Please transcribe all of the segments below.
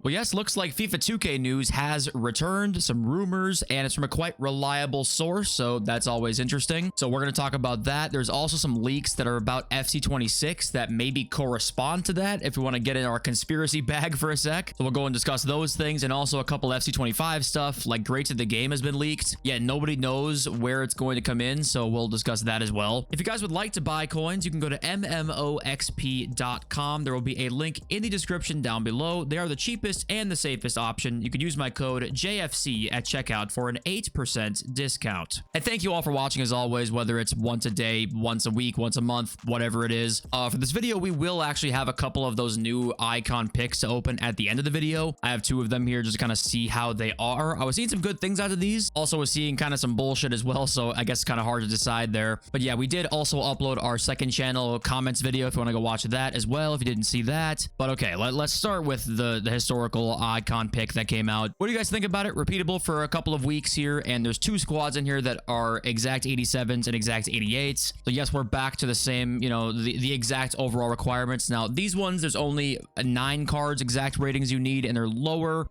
Well, yes, looks like FIFA 2K news has returned, some rumors, and it's from a quite reliable source, so that's always interesting. So we're going to talk about that. There's also some leaks that are about FC26 that maybe correspond to that if we want to get in our conspiracy bag for a sec. So we'll go and discuss those things, and also a couple FC25 stuff, like Greats of the Game has been leaked. Yeah, nobody knows where it's going to come in, so we'll discuss that as well. If you guys would like to buy coins, you can go to mmoxp.com. There will be a link in the description down below. They are the cheapest and the safest option. You can use my code JFC at checkout for an 8% discount. And thank you all for watching as always, whether it's once a day, once a week, once a month, whatever it is. For this video, we will actually have a couple of those new icon picks to open at the end of the video. I have 2 of them here just to kind of see how they are. I was seeing some good things out of these. Also was seeing kind of some bullshit as well, so I guess it's kind of hard to decide there. But yeah, we did also upload our second channel comments video if you want to go watch that as well if you didn't see that. But okay, let's start with the historical icon pick that came out. What do you guys think about it? Repeatable for a couple of weeks here, and there's 2 squads in here that are exact 87s and exact 88s. So yes, we're back to the same, you know, the exact overall requirements. Now these ones, there's only 9 cards exact ratings you need, and they're lower.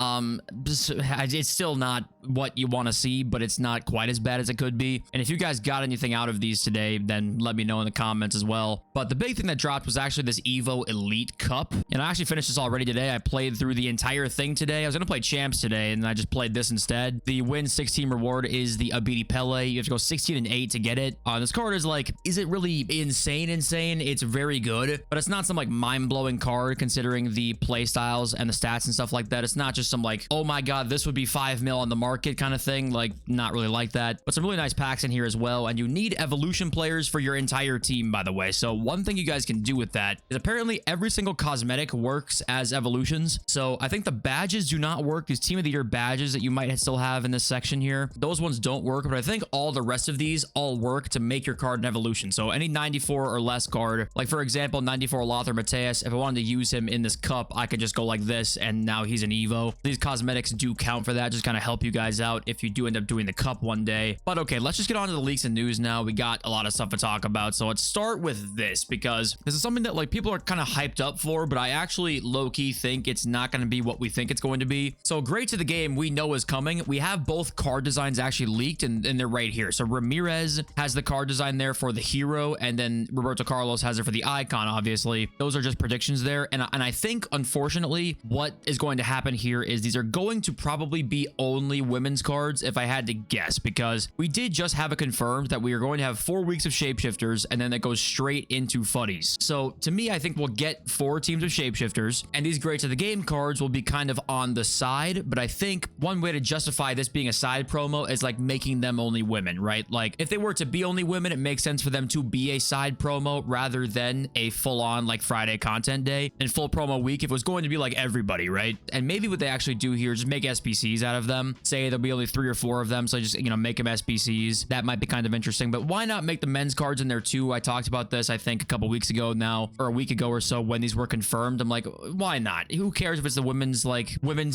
It's still not what you want to see, but it's not quite as bad as it could be. And if you guys got anything out of these today, then let me know in the comments as well. But the big thing that dropped was actually this Evo Elite Cup, and I actually finished this already today. I played through the entire thing today. I was gonna play Champs today, and I just played this instead. The win 16 reward is the Abidi Pele. You have to go 16 and 8 to get it. This card is like, is it really insane? It's very good, but it's not some like mind-blowing card considering the play styles and the stats and stuff like that. It's not just some like, oh my god, this would be 5 mil on the market kind of thing. Like, not really like that, but some really nice packs in here as well. And you need evolution players for your entire team, by the way. So one thing you guys can do with that is apparently every single cosmetic works as evolutions. So I think the badges do not work. These team of the year badges that you might still have in this section here, those ones don't work, but I think all the rest of these all work to make your card an evolution. So any 94 or less card, like for example 94 Lothar Matthäus, if I wanted to use him in this cup, I could just go like this and now he's an Evo. These cosmetics do count for that, just kind of help you guys out if you do end up doing the cup one day. But okay, let's just get on to the leaks and news now. We got a lot of stuff to talk about, so let's start with this, because this is something that like people are kind of hyped up for, but I actually low-key think it's not going to be what we think it's going to be. So Greats of the Game we know is coming. We have both card designs actually leaked, and they're right here. So Ramirez has the card design there for the hero, and then Roberto Carlos has it for the icon, obviously. Those are just predictions there, and I think unfortunately what is going to happen here is these are going to probably be only women's cards if I had to guess, because we did just have it confirmed that we are going to have 4 weeks of shapeshifters, and then that goes straight into futties. So to me, I think we'll get 4 teams of shapeshifters, and these Greats of the Game cards will be kind of on the side. But I think one way to justify this being a side promo is like making them only women, right? Like if they were to be only women, it makes sense for them to be a side promo rather than a full-on like Friday content day and full promo week if it was going to be like everybody, right? And maybe what they actually do here is just make SBCs out of them. Say there'll be only 3 or 4 of them, so just, you know, make them SBCs. That might be kind of interesting, but why not make the men's cards in there too? I talked about this, I think, a couple weeks ago now, or a week ago or so, when these were confirmed. I'm like, why not? Who cares if it's the women's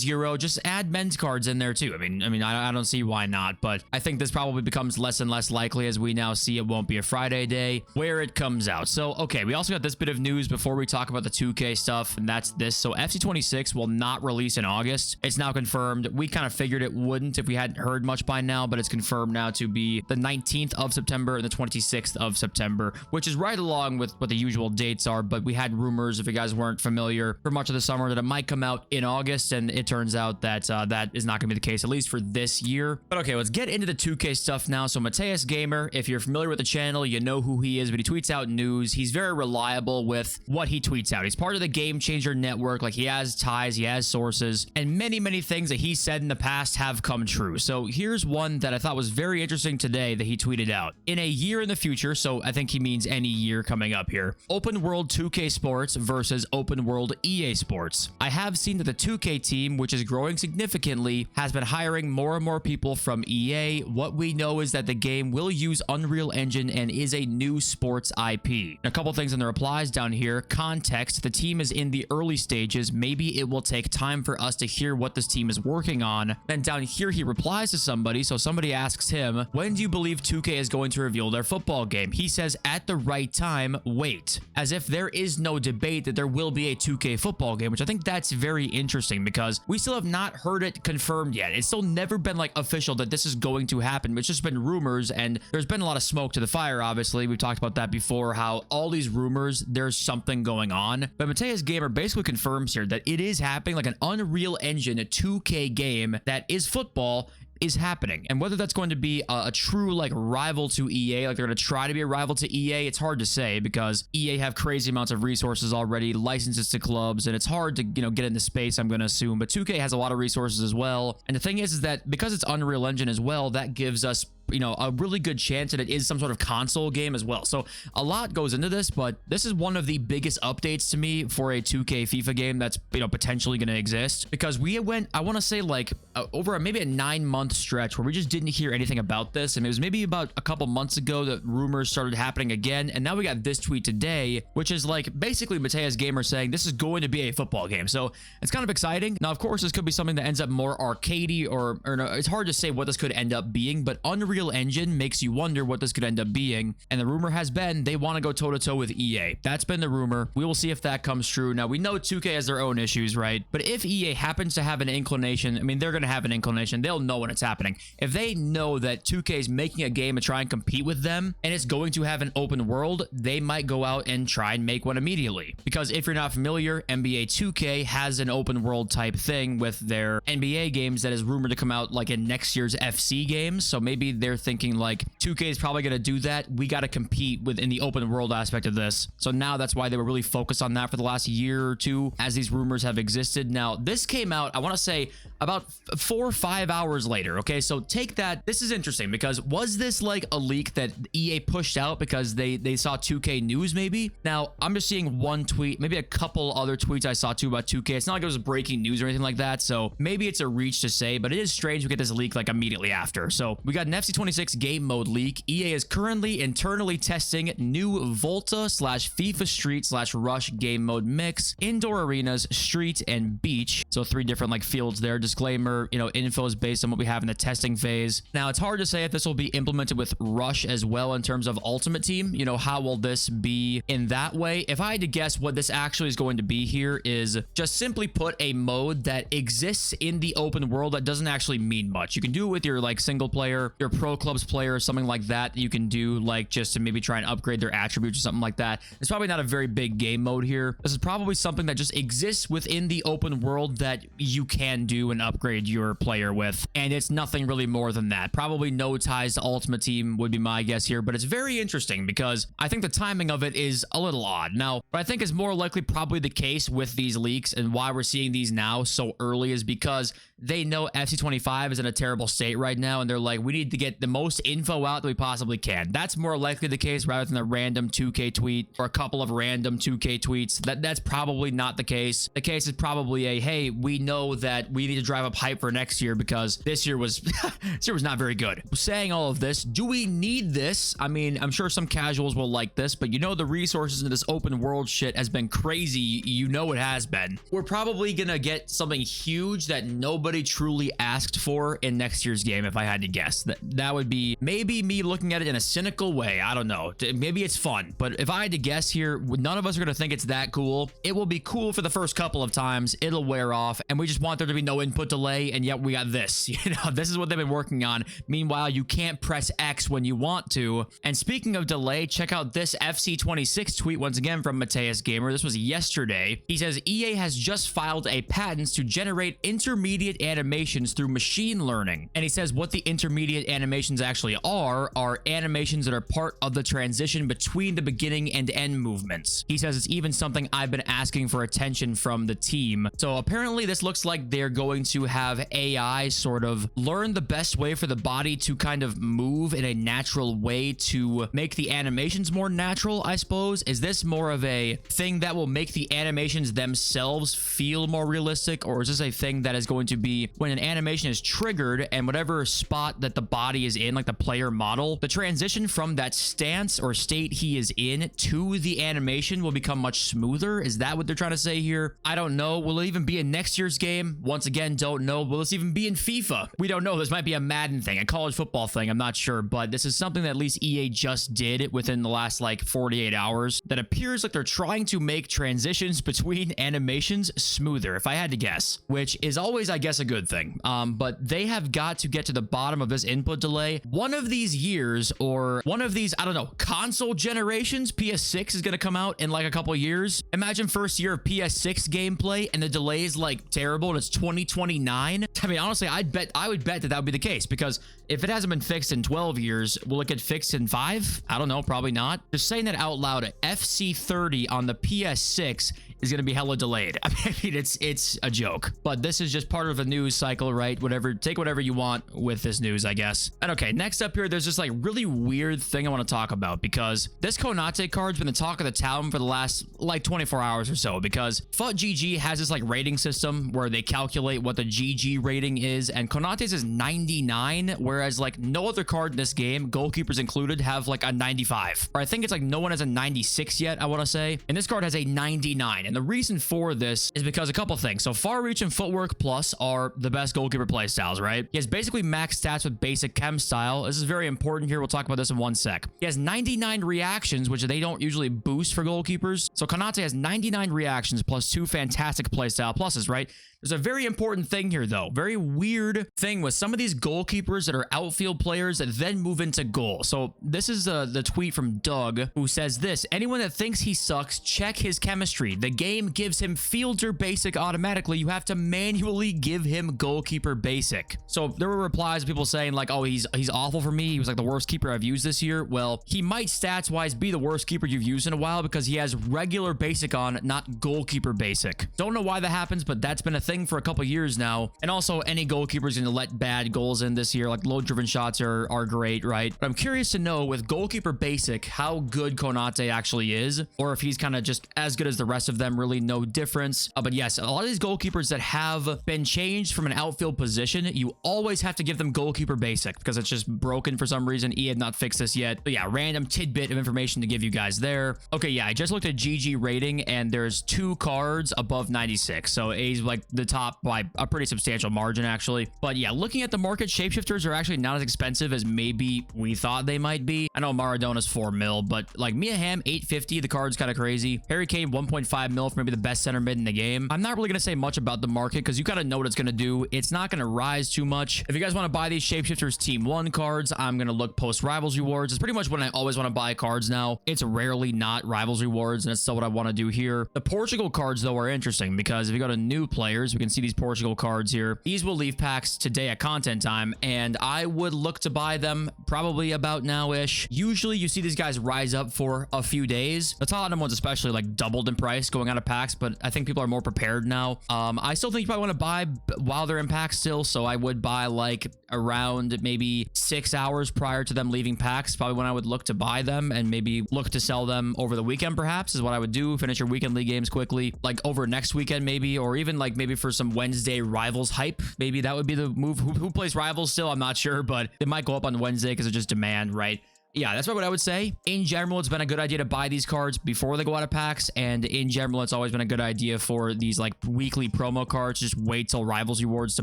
Euro? Just add men's cards in there too. I mean, I don't see why not, but I think this probably becomes less and less likely as we now see it won't be a Friday day where it comes out. So, okay, we also got this bit of news before we talk about the 2K stuff, and that's this. So FC26 will not release in August. It's now confirmed. We kind of figured it wouldn't if we hadn't heard much by now, but it's confirmed now to be the 19th of September and the 26th of September, which is right along with what the usual dates are. But we had rumors, if you guys weren't familiar, for much of the summer that it might come out in August, and it turns out that that is not going to be the case, at least for this year. But okay, let's get into the 2K stuff now. So Matthäus Gamer, if you're familiar with the channel, you know who he is, but he tweets out news. He's very reliable with what he tweets out. He's part of the Game Changer network. Like, he has ties, he has sources, and many things that he said in the past have come true. So here's one that I thought was very interesting today that he tweeted out. In a year in the future, so I think he means any year coming up here, open world 2K Sports versus open world EA Sports. I have seen that the 2K team, which is growing significantly, has been hiring more and more people from EA. What we know is that the game will use Unreal Engine and is a new sports IP. A couple things in the replies down here. Context: the team is in the early stages. Maybe it will take time for us to hear what this team is working on. Then down here he replies to somebody. So somebody asks him, when do you believe 2K is going to reveal their football game? He says, at the right time, wait. As if there is no debate that there will be a 2K football game, which I think that's very interesting because we still have not heard it confirmed yet. It's still never been like official that this is going to happen. It's just been rumors, and there's been a lot of smoke to the fire. Obviously, we've talked about that before, how all these rumors, there's something going on. But Mateus Gamer basically confirms here that it is happening, like an Unreal Engine, a 2K game that is football is happening. And whether that's going to be a true like rival to EA, like they're going to try to be a rival to EA, it's hard to say because EA have crazy amounts of resources already, licenses to clubs, and it's hard to, get into space, I'm going to assume. But 2K has a lot of resources as well. And the thing is that because it's Unreal Engine as well, that gives us a really good chance that it is some sort of console game as well. So a lot goes into this, but this is one of the biggest updates to me for a 2K FIFA game that's, potentially going to exist, because we went, I want to say like over maybe a 9-month stretch where we just didn't hear anything about this. And it was maybe about a couple months ago that rumors started happening again. And now we got this tweet today, which is like basically Mateus Gamer saying this is going to be a football game. So it's kind of exciting. Now, of course, this could be something that ends up more arcadey or no, it's hard to say what this could end up being, but Unreal Engine makes you wonder what this could end up being. And the rumor has been they want to go toe-to-toe with EA. That's been the rumor. We will see if that comes true. Now, we know 2K has their own issues, right? But if EA happens to have an inclination, I mean, they're going to have an inclination. They'll know when it's happening. If they know that 2K is making a game to try and compete with them, and it's going to have an open world, they might go out and try and make one immediately. Because if you're not familiar, NBA 2K has an open world type thing with their NBA games that is rumored to come out like in next year's FC games. So maybe they're thinking like 2K is probably going to do that. We got to compete within the open world aspect of this. So now that's why they were really focused on that for the last year or two as these rumors have existed. Now, this came out, I want to say about 4 or 5 hours later. Okay, so take that. This is interesting because was this like a leak that EA pushed out because they saw 2K news maybe? Now, I'm just seeing one tweet, maybe a couple other tweets I saw too about 2K. It's not like it was breaking news or anything like that. So maybe it's a reach to say, but it is strange we get this leak like immediately after. So we got an FC26 game mode leak. EA is currently internally testing new Volta / FIFA Street / Rush game mode mix, indoor arenas, street, and beach. So 3 different like fields there. Disclaimer, info is based on what we have in the testing phase. Now, it's hard to say if this will be implemented with Rush as well in terms of Ultimate Team. How will this be in that way? If I had to guess what this actually is going to be here is just simply put a mode that exists in the open world that doesn't actually mean much. You can do it with your like single player, your pro clubs player, or something like that. You can do like just to maybe try and upgrade their attributes or something like that. It's probably not a very big game mode here. This is probably something that just exists within the open world that you can do and upgrade your player with. And it's nothing really more than that. Probably no ties to Ultimate Team would be my guess here, but it's very interesting because I think the timing of it is a little odd. Now, what I think is more likely probably the case with these leaks and why we're seeing these now so early is because they know FC25 is in a terrible state right now, and they're like, we need to get the most info out that we possibly can. That's more likely the case rather than a random 2K tweet or a couple of random 2K tweets. That's probably not the case. The case is probably a, hey, we know that we need to drive up hype for next year because this year was this year was not very good. Saying all of this, do we need this? I mean, I'm sure some casuals will like this, but the resources into this open world shit has been crazy. It has been. We're probably gonna get something huge that nobody truly asked for in next year's game, if I had to guess. That would be maybe me looking at it in a cynical way. I don't know. Maybe it's fun, but if I had to guess here, none of us are gonna think it's that cool. It will be cool for the first couple of times. It'll wear off, and we just want there to be no input delay, and yet we got this. This is what they've been working on. Meanwhile, you can't press X when you want to. And speaking of delay, check out this FC26 tweet once again from Mateus Gamer. This was yesterday. He says EA has just filed a patent to generate intermediate animations through machine learning. And he says what the intermediate animations actually are animations that are part of the transition between the beginning and end movements. He says it's even something I've been asking for attention from the team. So apparently this looks like they're going to have AI sort of learn the best way for the body to kind of move in a natural way to make the animations more natural, I suppose. Is this more of a thing that will make the animations themselves feel more realistic, or is this a thing that is going to be basically when an animation is triggered and whatever spot that the body is in, like the player model, the transition from that stance or state he is in to the animation will become much smoother. Is that what they're trying to say here? I don't know. Will it even be in next year's game? Once again, don't know. Will this even be in FIFA? We don't know. This might be a Madden thing, a college football thing. I'm not sure, but this is something that at least EA just did within the last like 48 hours that appears like they're trying to make transitions between animations smoother, if I had to guess, which is always, I guess, a good thing. But they have got to get to the bottom of this input delay. One of these years or one of these, I don't know, console generations, PS6 is going to come out in like a couple years. Imagine first year of PS6 gameplay and the delay is like terrible and it's 2029. I mean, honestly, I would bet that that would be the case, because if it hasn't been fixed in 12 years, will it get fixed in 5? I don't know, probably not. Just saying that out loud, FC30 on the PS6 is going to be hella delayed. I mean, it's a joke, but this is just part of a news cycle, right? Take whatever you want with this news, I guess. And okay, next up here, there's this like really weird thing I want to talk about, because this Konate card's been the talk of the town for the last like 24 hours or so, because futgg has this like rating system where they calculate what the GG rating is, and Konate's is 99, whereas like no other card in this game, goalkeepers included, have like a 95. Or I think it's like no one has a 96 yet, I want to say. And this card has a 99. And the reason for this is because a couple things. So far reach and footwork plus are the best goalkeeper playstyles, right? He has basically max stats with basic chem style. This is very important here. We'll talk about this in one sec. He has 99 reactions, which they don't usually boost for goalkeepers. So Konate has 99 reactions plus 2 fantastic playstyle pluses, right? There's a very important thing here, though. Very weird thing with some of these goalkeepers that are outfield players that then move into goal. So this is the tweet from Doug, who says this: anyone that thinks he sucks, check his chemistry. The game gives him fielder basic automatically. You have to manually give him goalkeeper basic. So there were replies of people saying like, oh, he's awful for me. He was like the worst keeper I've used this year. Well, he might stats-wise be the worst keeper you've used in a while, because he has regular basic on, not goalkeeper basic. Don't know why that happens, but that's been a thing for a couple years now. And also, any goalkeeper is going to let bad goals in this year. Like low driven shots are great, right? But I'm curious to know with goalkeeper basic how good Konate actually is, or if he's kind of just as good as the rest of them. Really no difference. But yes, a lot of these goalkeepers that have been changed from an outfield position, you always have to give them goalkeeper basic because it's just broken for some reason. EA have not fixed this yet. But yeah, random tidbit of information to give you guys there. Okay, yeah, I just looked at GG rating and there's 2 cards above 96. So A's like the top by a pretty substantial margin, actually. But yeah, looking at the market, shapeshifters are actually not as expensive as maybe we thought they might be. I know Maradona's 4 mil, but like Mia Hamm 850, the card's kind of crazy. Harry Kane 1.5 mil for maybe the best center mid in the game. I'm not really going to say much about the market because you kind of know what it's going to do. It's not going to rise too much. If you guys want to buy these shapeshifters team 1 cards, I'm going to look post rivals rewards. It's pretty much when I always want to buy cards now. It's rarely not rivals rewards, and that's still what I want to do here. The Portugal cards, though, are interesting because if you go to new players, we can see these Portugal cards here. These will leave packs today at content time, and I would look to buy them probably about now-ish. Usually you see these guys rise up for a few days. The Tottenham ones especially like doubled in price going out of packs, but I think people are more prepared now. I still think you probably want to buy while they're in packs still, so I would buy like around maybe 6 hours prior to them leaving packs, probably when I would look to buy them, and maybe look to sell them over the weekend perhaps is what I would do. Finish your weekend league games quickly, like over next weekend maybe, or even like maybe for some Wednesday rivals hype, maybe that would be the move. Who plays rivals still? I'm not sure, but it might go up on Wednesday because it's just demand, right? Yeah, that's what I would say. In general, it's been a good idea to buy these cards before they go out of packs, and in general, it's always been a good idea for these like weekly promo cards. Just wait till rivals rewards to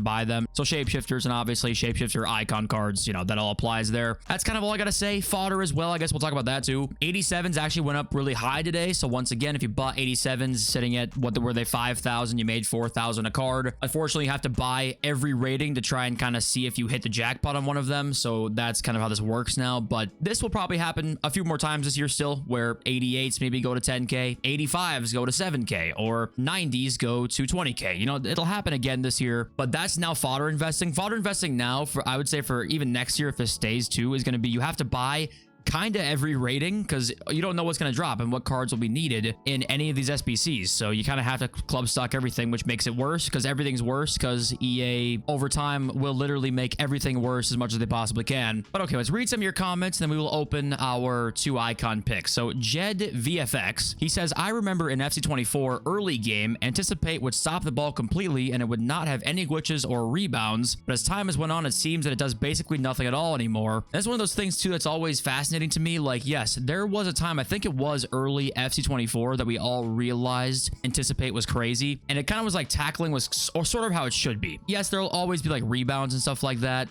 buy them. So shapeshifters and obviously shapeshifter icon cards, you know, that all applies there. That's kind of all I gotta say. Fodder as well, I guess we'll talk about that too. 87s actually went up really high today. So once again, if you bought 87s sitting at were they 5,000, you made 4,000 a card. Unfortunately, you have to buy every rating to try and kind of see if you hit the jackpot on one of them. So that's kind of how this works now. But this will probably happen a few more times this year still, where 88s maybe go to 10k, 85s go to 7k, or 90s go to 20k. You know, it'll happen again this year, but that's now fodder investing. Fodder investing now, for I would say for even next year, if this stays too, is going to be you have to buy kind of every rating because you don't know what's going to drop and what cards will be needed in any of these SBCs. So you kind of have to club stock everything, which makes it worse because everything's worse because EA over time will literally make everything worse as much as they possibly can. But okay, let's read some of your comments and then we will open our 2 icon picks. So Jed VFX, he says, I remember in FC24 early game, Anticipate would stop the ball completely and it would not have any glitches or rebounds. But as time has went on, it seems that it does basically nothing at all anymore. And that's one of those things too that's always fascinating to me. Like, yes, there was a time, I think it was early FC24, that we all realized Anticipate was crazy. And it kind of was like tackling was or sort of how it should be. Yes, there'll always be like rebounds and stuff like that.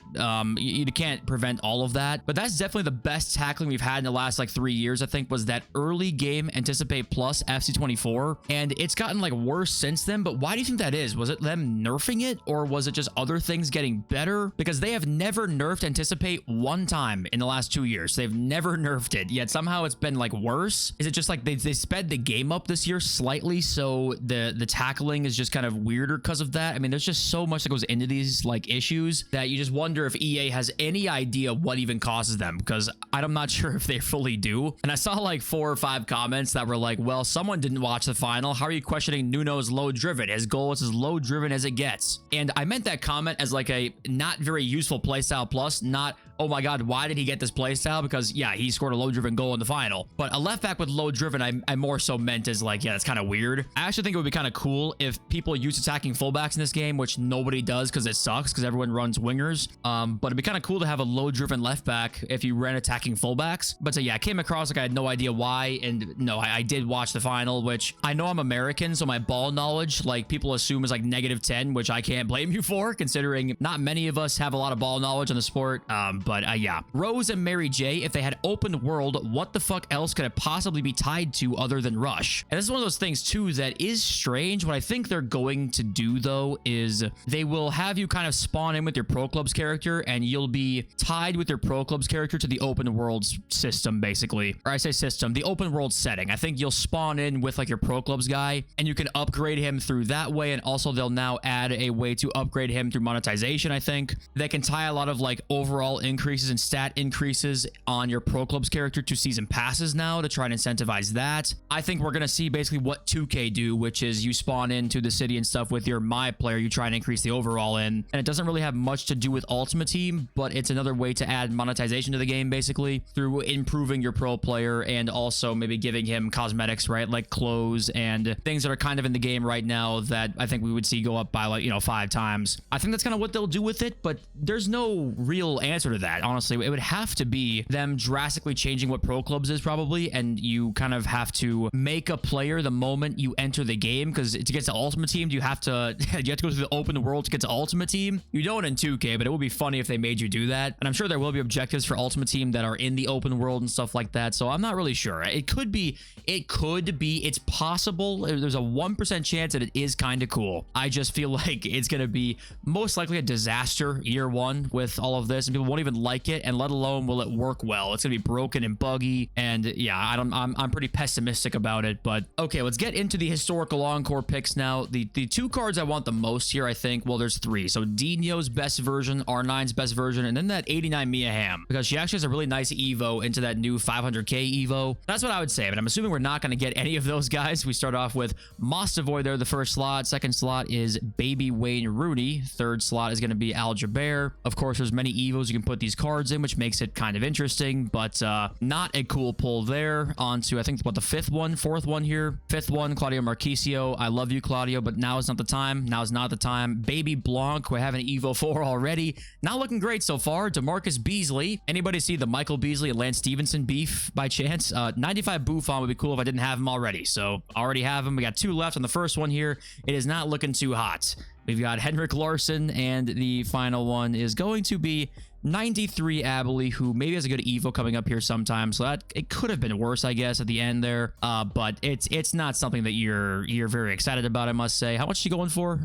You can't prevent all of that. But that's definitely the best tackling we've had in the last like 3 years, I think, was that early game Anticipate plus FC24. And it's gotten like worse since then. But why do you think that is? Was it them nerfing it or was it just other things getting better? Because they have never nerfed Anticipate one time in the last 2 years. They've never nerfed it, yet somehow it's been like worse. Is it just like they sped the game up this year slightly, so the tackling is just kind of weirder because of that? I mean, there's just so much that goes into these like issues that you just wonder if EA has any idea what even causes them, because I'm not sure if they fully do. And I saw like 4 or 5 comments that were like, well, someone didn't watch the final. How are you questioning Nuno's low driven? His goal is as low driven as it gets. And I meant that comment as like a not very useful playstyle plus, not, oh my god, why did he get this playstyle? Because yeah, he scored a low driven goal in the final. But a left back with low driven, I more so meant as like, yeah, that's kind of weird. I actually think it would be kind of cool if people use attacking fullbacks in this game, which nobody does because it sucks because everyone runs wingers. But it'd be kind of cool to have a low driven left back if you ran attacking fullbacks. But so yeah, I came across like I had no idea why. And no, I did watch the final, which I know I'm American, so my ball knowledge, like people assume is like -10, which I can't blame you for, considering not many of us have a lot of ball knowledge on the sport. But yeah, Rose and Mary J, if they had open world, what the fuck else could it possibly be tied to other than Rush? And this is one of those things too that is strange. What I think they're going to do though is they will have you kind of spawn in with your Pro Clubs character and you'll be tied with your Pro Clubs character to the open world system, basically. Or I say system, the open world setting. I think you'll spawn in with like your Pro Clubs guy and you can upgrade him through that way. And also they'll now add a way to upgrade him through monetization. I think they can tie a lot of like overall increases and stat increases on your Pro Clubs character to season passes now to try and incentivize that. I think we're going to see basically what 2K do, which is you spawn into the city and stuff with your My player, you try and increase the overall in, and it doesn't really have much to do with Ultimate Team, but it's another way to add monetization to the game basically through improving your pro player and also maybe giving him cosmetics, right? Like clothes and things that are kind of in the game right now that I think we would see go up by like, 5 times. I think that's kind of what they'll do with it, but there's no real answer to that. Honestly, it would have to be them drastically changing what Pro Clubs is probably, and you kind of have to make a player the moment you enter the game, because to get to Ultimate Team, you have to go through the open world to get to Ultimate Team. You don't in 2K, but it would be funny if they made you do that. And I'm sure there will be objectives for Ultimate Team that are in the open world and stuff like that, so I'm not really sure. It could be, it's possible. There's a 1% chance that it is kind of cool. I just feel like it's going to be most likely a disaster year 1 with all of this, and people won't even like it, and let alone will it work well. It's gonna be broken and buggy, and yeah, I'm pretty pessimistic about it. But okay, let's get into the historical encore picks now. The 2 cards I want the most here, I think, well, there's 3. So Dino's best version, R9's best version, and then that 89 Mia Hamm, because she actually has a really nice evo into that new 500k evo. That's what I would say, but I'm assuming we're not going to get any of those guys. We start off with Mostovoy there, the first slot. Second slot is Baby Wayne Rooney. Third slot is going to be Al Jaber. Of course, there's many evos you can put these cards in, which makes it kind of interesting, but not a cool pull there. On to, I think, what, the fourth one here. Fifth one, Claudio Marquisio. I love you, Claudio, but now is not the time. Now is not the time. Baby Blanc, we have an Evo 4 already. Not looking great so far. DeMarcus Beasley. Anybody see the Michael Beasley and Lance Stevenson beef by chance? 95 Buffon would be cool if I didn't have him already. So already have him. We got 2 left on the first one here. It is not looking too hot. We've got Henrik Larsson, and the final one is going to be 93 Abilene, who maybe has a good evo coming up here sometime, so that it could have been worse, I guess, at the end there. But it's not something that you're very excited about, I must say. How much are you going for?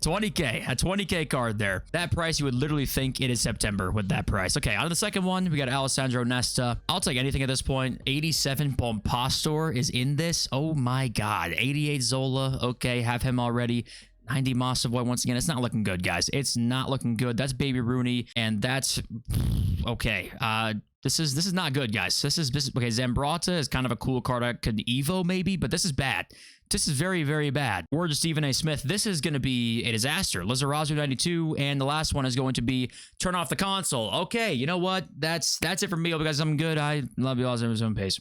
20k, a 20k card there. That price, you would literally think it is September with that price. Okay, on to the second one, we got Alessandro Nesta. I'll take anything at this point. 87 Bompastor is in this. Oh my god. 88 Zola. Okay, have him already. 90 Mossavoy once again. It's not looking good, guys. It's not looking good. That's Baby Rooney, and that's okay. This is not good, guys. This is okay. Zambrata is kind of a cool card I could Evo maybe, but this is bad. This is very, very bad. Or just Stephen A. Smith. This is going to be a disaster. Lizarazu 92, and the last one is going to be turn off the console. Okay, you know what? That's it for me, because I'm good. I love you all. Zoom pace.